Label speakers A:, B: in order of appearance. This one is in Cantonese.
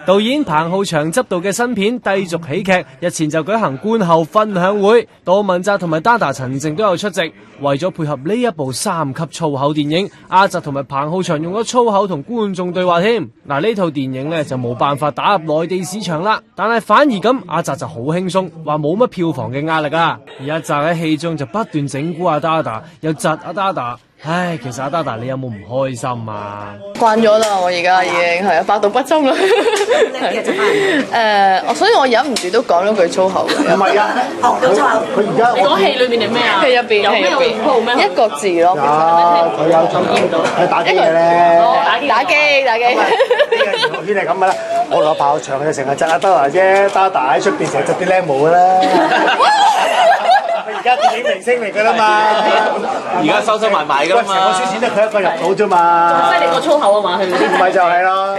A: 導演彭浩翔執導嘅新片《低俗喜劇》日前就舉行觀後分享會，杜汶澤同埋Dada陳靜都有出席。為咗配合呢一部3級粗口電影，阿澤同埋彭浩翔用咗粗口同觀眾對話添。嗱，呢套電影呢就冇辦法打入內地市場啦，但係反而咁阿澤就好輕鬆，話冇乜票房嘅壓力啊。而阿澤喺戲中就不斷整蠱阿Dada，又窒阿Dada。唉，其實阿Dada你有冇唔開心啊？
B: 慣咗啦，我而家已經係百毒不侵啦。所以我忍唔住都講咗句粗口嘅。
C: 唔係啊，學到粗口。佢而家
D: 你講戲裏面係咩啊？
B: 戲入邊，
D: 有咩鋪咩？
B: 一個字咯。
C: 佢有注意到，係打機嘅咧。
B: 打機。
C: 呢個娛樂圈係咁噶啦，我攞炮場就成日窒阿Dada啫，Dada喺出邊成日窒啲靚模噶啦。而家電影明星嚟噶啦嘛，
E: 而家收收埋埋噶啦嘛，
C: 成個輸錢得佢一個入到啫嘛，
D: 犀利過粗口啊嘛，佢嗰啲
C: 咪就係咯。